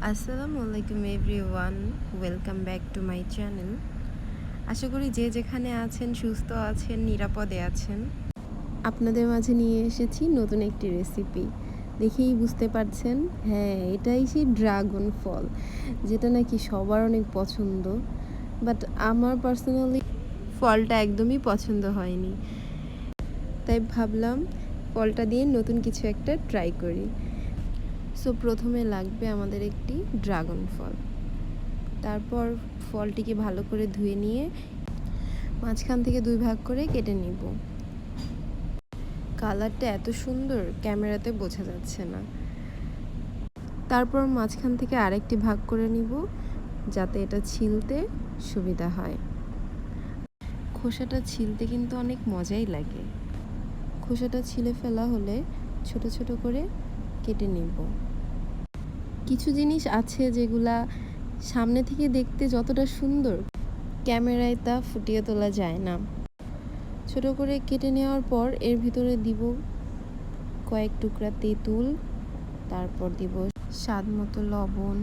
আসসালামু আলাইকুম everyone, welcome back to my channel. আশা করি যে যেখানে আছেন সুস্থ আছেন, নিরাপদে আছেন। আপনাদের মাঝে নিয়ে এসেছি নতুন একটি রেসিপি। দেখেই বুঝতে পারছেন, হ্যাঁ, এটাই সেই ড্রাগন ফল, যেটা নাকি সবার অনেক পছন্দ। বাট আমার পার্সোনালি ফলটা একদমই পছন্দ হয়নি, তাই ভাবলাম ফলটা দিয়ে নতুন কিছু একটা ট্রাই করি। সো প্রথমে লাগবে আমাদের একটি ড্রাগন ফল। তারপর ফলটিকে ভালো করে ধুয়ে নিয়ে মাঝখান থেকে 2 ভাগ করে কেটে নিব। কালারটা এত সুন্দর, ক্যামেরাতে বোঝা যাচ্ছে না। তারপর মাঝখান থেকে আরেকটি ভাগ করে নিব, যাতে এটা ছিলতে সুবিধা হয়। খোসাটা ছিলতে কিন্তু অনেক মজাই লাগে। খোসাটা ছিলে ফেলা হলে ছোট ছোট করে কেটে নিব। কিছু জিনিস আছে যেগুলা সামনে থেকে দেখতে যতটা সুন্দর, ক্যামেরায় তা ফুটিয়ে তোলা যায় না। ছোট করে কেটে নেওয়ার পর এর ভিতরে দিব কয়েক টুকরা তেঁতুল, তারপর দিব স্বাদ মতো লবণ,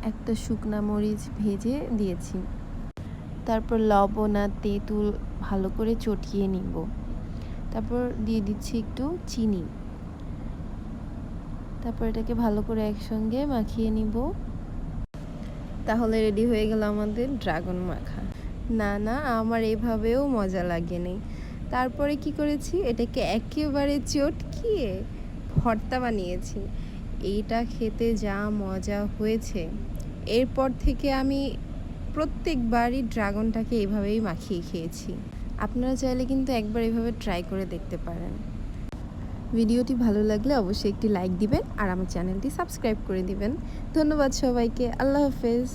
একটা শুকনা মরিচ ভেজে দিয়েছি। তারপর লবণ আর তেঁতুল ভালো করে চটকিয়ে নিব। তারপর দিয়ে দিচ্ছি একটু চিনি। তারপর এটাকে ভালো করে একসঙ্গে মাখিয়ে নিব। তাহলে রেডি হয়ে গেল আমাদের ড্রাগন মাখা। না, আমার এভাবেও মজা লাগেনি। তারপরে কি করেছি, এটাকে একেবারে চটকিয়ে ভর্তা বানিয়েছি। এইটা খেতে যা মজা হয়েছে, এরপর থেকে আমি প্রত্যেকবারই ড্রাগনটাকে এভাবেই মাখিয়ে খেয়েছি। আপনারা চাইলে কিন্তু একবার এভাবে ট্রাই করে দেখতে পারেন। ভিডিওটি ভালো লাগলে অবশ্যই একটি লাইক দিবেন আর আমার চ্যানেলটি সাবস্ক্রাইব করে দিবেন। ধন্যবাদ সবাইকে। আল্লাহ হাফেজ।